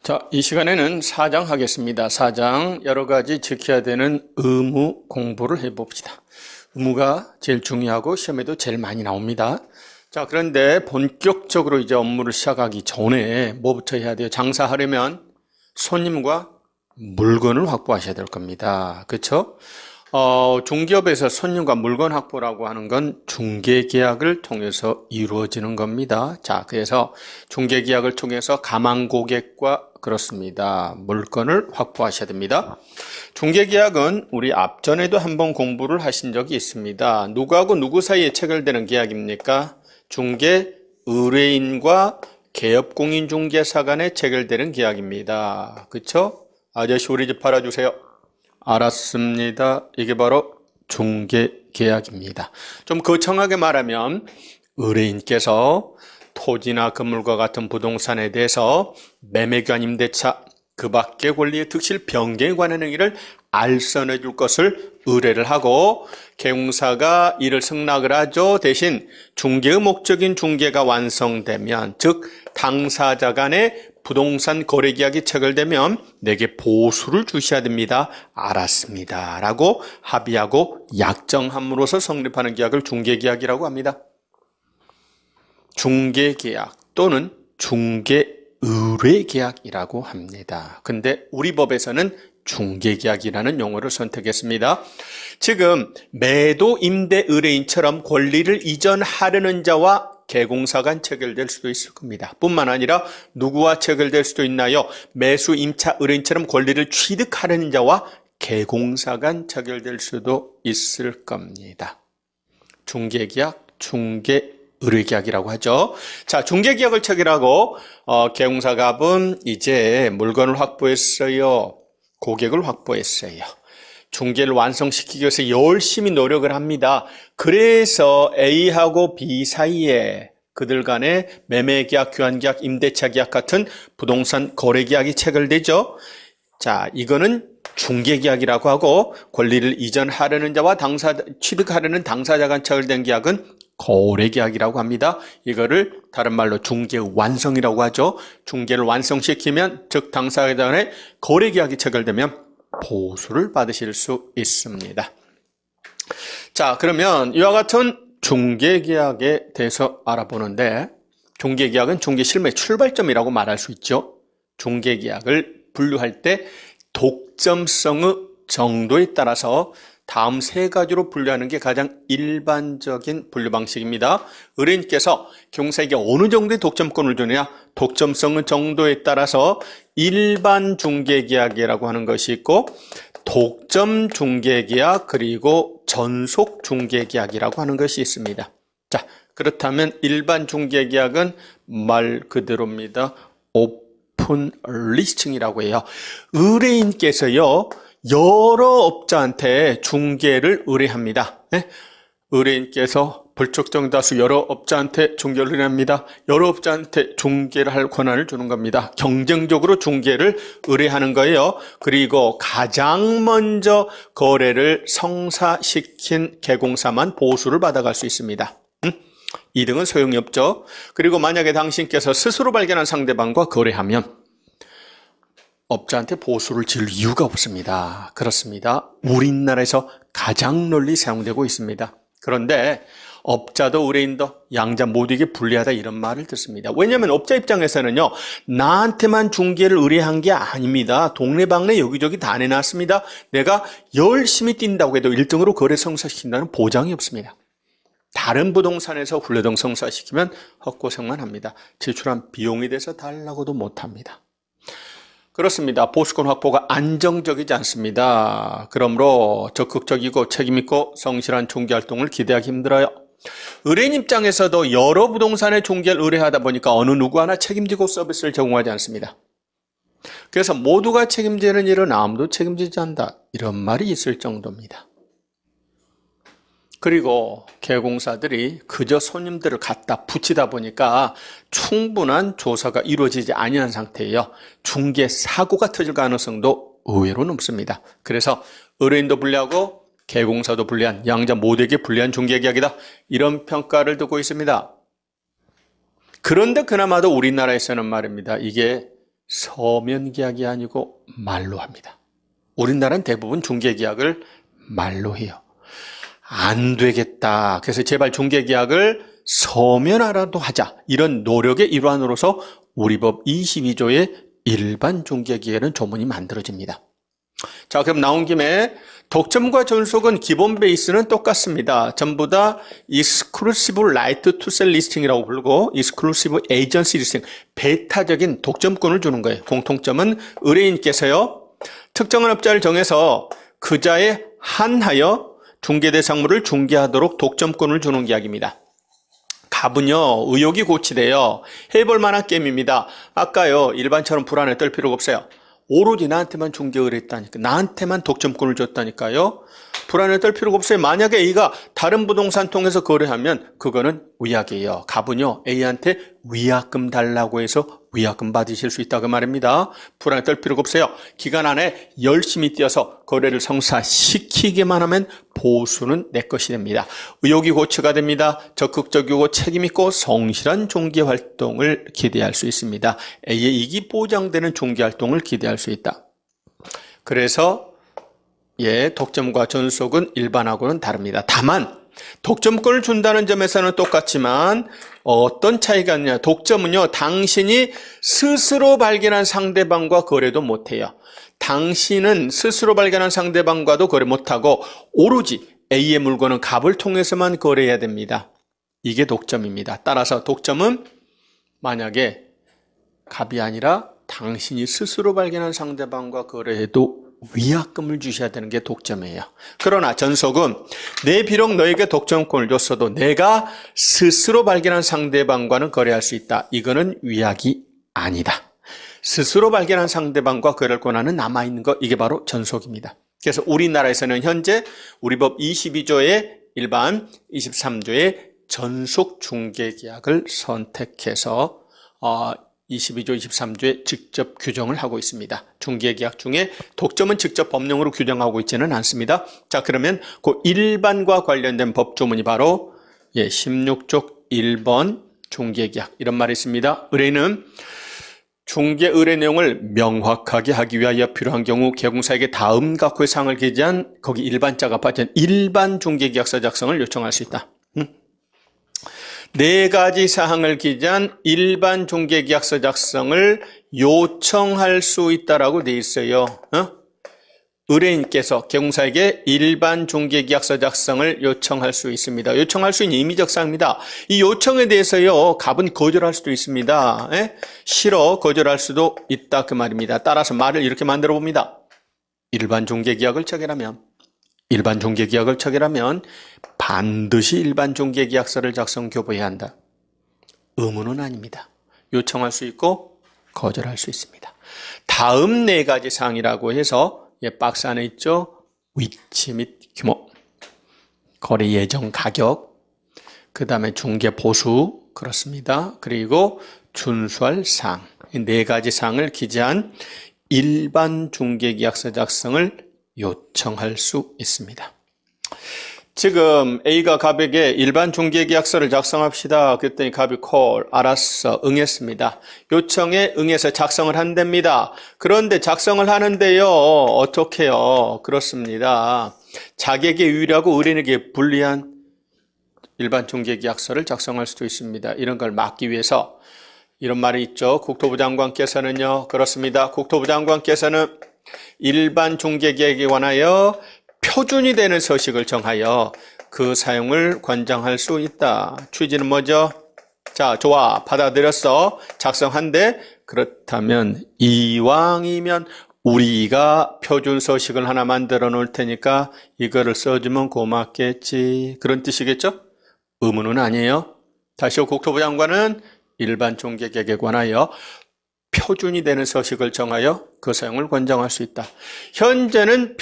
자, 이 시간에는 4장 하겠습니다. 4장 여러 가지 지켜야 되는 의무 공부를 해봅시다. 의무가 제일 중요하고 시험에도 제일 많이 나옵니다. 자, 그런데 본격적으로 이제 업무를 시작하기 전에 뭐부터 해야 돼요? 장사하려면 손님과 물건을 확보하셔야 될 겁니다. 그렇죠? 중기업에서 손님과 물건 확보라고 하는 건 중개계약을 통해서 이루어지는 겁니다. 자, 그래서 중개계약을 통해서 가망 고객과 그렇습니다. 물건을 확보하셔야 됩니다. 중개계약은 우리 앞전에도 한번 공부를 하신 적이 있습니다. 누구하고 누구 사이에 체결되는 계약입니까? 중개 의뢰인과 개업공인중개사 간에 체결되는 계약입니다. 그렇죠? 아저씨 우리 집 팔아주세요. 알았습니다. 이게 바로 중개계약입니다. 좀 거창하게 말하면 의뢰인께서 토지나 건물과 같은 부동산에 대해서 매매관 임대차 그 밖의 권리의 득실 변경에 관한 행위를 알선해 줄 것을 의뢰를 하고 계공사가 이를 승낙을 하죠. 대신 중개의 목적인 중개가 완성되면 즉 당사자 간의 부동산 거래계약이 체결되면 내게 보수를 주셔야 됩니다. 알았습니다. 라고 합의하고 약정함으로써 성립하는 계약을 중개계약이라고 합니다. 중개계약 또는 중개의뢰계약이라고 합니다. 근데 우리 법에서는 중개계약이라는 용어를 선택했습니다. 지금 매도 임대 의뢰인처럼 권리를 이전하려는 자와 개공사 간 체결될 수도 있을 겁니다. 뿐만 아니라 누구와 체결될 수도 있나요? 매수 임차 의뢰인처럼 권리를 취득하려는 자와 개공사 간 체결될 수도 있을 겁니다. 중개계약, 중개의뢰계약이라고 하죠. 자, 중개계약을 체결하고 개공사갑은 이제 물건을 확보했어요. 고객을 확보했어요. 중개를 완성시키기 위해서 열심히 노력을 합니다. 그래서 A하고 B 사이에 그들 간의 매매계약, 교환계약, 임대차계약 같은 부동산 거래계약이 체결되죠. 자, 이거는 중개계약이라고 하고 권리를 이전하려는 자와 취득하려는 당사자 간 체결된 계약은 거래계약이라고 합니다. 이거를 다른 말로 중개의 완성이라고 하죠. 중개를 완성시키면 즉 당사자 간의 거래계약이 체결되면 보수를 받으실 수 있습니다. 자, 그러면 이와 같은 중개계약에 대해서 알아보는데 중개계약은 중개실무의 출발점이라고 말할 수 있죠. 중개계약을 분류할 때 독점성의 정도에 따라서 다음 세 가지로 분류하는 게 가장 일반적인 분류 방식입니다. 의뢰인께서 경사에게 어느 정도의 독점권을 주느냐, 독점성의 정도에 따라서 일반 중개계약이라고 하는 것이 있고 독점 중개계약 그리고 전속 중개계약이라고 하는 것이 있습니다. 자, 그렇다면 일반 중개계약은 말 그대로입니다. 오픈 리스팅이라고 해요. 의뢰인께서요 여러 업자한테 중개를 의뢰합니다. 네? 의뢰인께서 불특정 다수 여러 업자한테 중개를 의뢰합니다. 여러 업자한테 중개를 할 권한을 주는 겁니다. 경쟁적으로 중개를 의뢰하는 거예요. 그리고 가장 먼저 거래를 성사시킨 개공사만 보수를 받아갈 수 있습니다. 2등은 소용이 없죠. 그리고 만약에 당신께서 스스로 발견한 상대방과 거래하면 업자한테 보수를 질 이유가 없습니다. 그렇습니다. 우리나라에서 가장 널리 사용되고 있습니다. 그런데 업자도 의뢰인도 양자 모두에게 불리하다 이런 말을 듣습니다. 왜냐하면 업자 입장에서는요. 나한테만 중개를 의뢰한 게 아닙니다. 동네방네 여기저기 다 내놨습니다. 내가 열심히 뛴다고 해도 1등으로 거래 성사시킨다는 보장이 없습니다. 다른 부동산에서 훈련동 성사시키면 헛고생만 합니다. 지출한 비용에 대해서 달라고도 못합니다. 그렇습니다. 보수권 확보가 안정적이지 않습니다. 그러므로 적극적이고 책임있고 성실한 중개활동을 기대하기 힘들어요. 의뢰인 입장에서도 여러 부동산의 중개를 의뢰하다 보니까 어느 누구 하나 책임지고 서비스를 제공하지 않습니다. 그래서 모두가 책임지는 일은 아무도 책임지지 않는다. 이런 말이 있을 정도입니다. 그리고 개공사들이 그저 손님들을 갖다 붙이다 보니까 충분한 조사가 이루어지지 아니한 상태예요. 중개 사고가 터질 가능성도 의외로 높습니다. 그래서 의뢰인도 불리하고 개공사도 불리한 양자 모두에게 불리한 중개계약이다. 이런 평가를 듣고 있습니다. 그런데 그나마도 우리나라에서는 말입니다. 이게 서면 계약이 아니고 말로 합니다. 우리나라는 대부분 중개 계약을 말로 해요. 안 되겠다. 그래서 제발 중개 계약을 서면화라도 하자. 이런 노력의 일환으로서 우리 법 22조의 일반 중개 계약은 조문이 만들어집니다. 자, 그럼 나온 김에 독점과 전속은 기본 베이스는 똑같습니다. 전부 다 exclusive right to sell listing이라고 부르고 exclusive agency listing, 배타적인 독점권을 주는 거예요. 공통점은 의뢰인께서요, 특정한 업자를 정해서 그자에 한하여 중개대상물을 중개하도록 독점권을 주는 계약입니다. 갑은요, 의혹이 고치돼요. 해볼 만한 게임입니다. 아까요, 일반처럼 불안에 떨 필요가 없어요. 오로지 나한테만 중개 의뢰했다니까. 나한테만 독점권을 줬다니까요. 불안에 떨 필요가 없어요. 만약에 A가 다른 부동산 통해서 거래하면 그거는 위약이에요. 갑은요, A한테 위약금 달라고 해서 위약금 받으실 수 있다 그 말입니다. 불안에 떨 필요가 없어요. 기간 안에 열심히 뛰어서 거래를 성사시키기만 하면 보수는 내 것이 됩니다. 의혹이 고치가 됩니다. 적극적이고 책임있고 성실한 중개활동을 기대할 수 있습니다. A의 이익이 보장되는 중개활동을 기대할 수 있다. 그래서 독점과 전속은 일반하고는 다릅니다. 다만 독점권을 준다는 점에서는 똑같지만 어떤 차이가 있느냐. 독점은요, 당신이 스스로 발견한 상대방과 거래도 못해요. 당신은 스스로 발견한 상대방과도 거래 못하고 오로지 A의 물건은 갑을 통해서만 거래해야 됩니다. 이게 독점입니다. 따라서 독점은 만약에 갑이 아니라 당신이 스스로 발견한 상대방과 거래해도 위약금을 주셔야 되는 게 독점이에요. 그러나 전속은 내 비록 너에게 독점권을 줬어도 내가 스스로 발견한 상대방과는 거래할 수 있다. 이거는 위약이 아니다. 스스로 발견한 상대방과 거래할 권한은 남아있는 것, 이게 바로 전속입니다. 그래서 우리나라에서는 현재 우리 법 22조의 일반, 23조의 전속 중개계약을 선택해서 22조, 23조에 직접 규정을 하고 있습니다. 중개계약 중에 독점은 직접 법령으로 규정하고 있지는 않습니다. 자, 그러면 그 일반과 관련된 법조문이 바로 16쪽 1번 중개계약, 이런 말이 있습니다. 의뢰인은 중개 의뢰 내용을 명확하게 하기 위하여 필요한 경우 개공사에게 다음 각호의 사항을 기재한 거기 일반자가 빠진 일반 중개계약서 작성을 요청할 수 있다. 4가지 사항을 기재한 일반 중개계약서 작성을 요청할 수 있다라고 돼 있어요. 의뢰인께서 개공사에게 일반 중개계약서 작성을 요청할 수 있습니다. 요청할 수 있는 임의적 사항입니다. 이 요청에 대해서요, 갑은 거절할 수도 있습니다. 싫어 거절할 수도 있다 그 말입니다. 따라서 말을 이렇게 만들어 봅니다. 일반 중개계약을 체결하면 반드시 일반 중개계약서를 작성 교부해야 한다. 의무는 아닙니다. 요청할 수 있고 거절할 수 있습니다. 다음 4가지 사항이라고 해서 박스 안에 있죠. 위치 및 규모, 거래 예정 가격, 그 다음에 중개 보수, 그렇습니다. 그리고 준수할 사항, 4가지 사항을 기재한 일반 중개계약서 작성을 요청할 수 있습니다. 지금 A가 갑에게 일반 중개계약서를 작성합시다. 그랬더니 갑이 콜, 알았어, 응했습니다. 요청에 응해서 작성을 한답니다. 그런데 작성을 하는데요, 어떻게 해요? 그렇습니다. 자기에게 유리하고 의뢰인에게 불리한 일반 중개계약서를 작성할 수도 있습니다. 이런 걸 막기 위해서 이런 말이 있죠. 국토부 장관께서는요, 그렇습니다. 국토부 장관께서는 일반 중개계약에 관하여 표준이 되는 서식을 정하여 그 사용을 관장할 수 있다. 취지는 뭐죠? 자, 좋아, 받아들였어. 작성한대. 그렇다면 이왕이면 우리가 표준 서식을 하나 만들어 놓을 테니까 이거를 써주면 고맙겠지. 그런 뜻이겠죠? 의무는 아니에요. 다시 국토부 장관은 일반 중개계약에 관하여 표준이 되는 서식을 정하여 그 사용을 권장할 수 있다. 현재는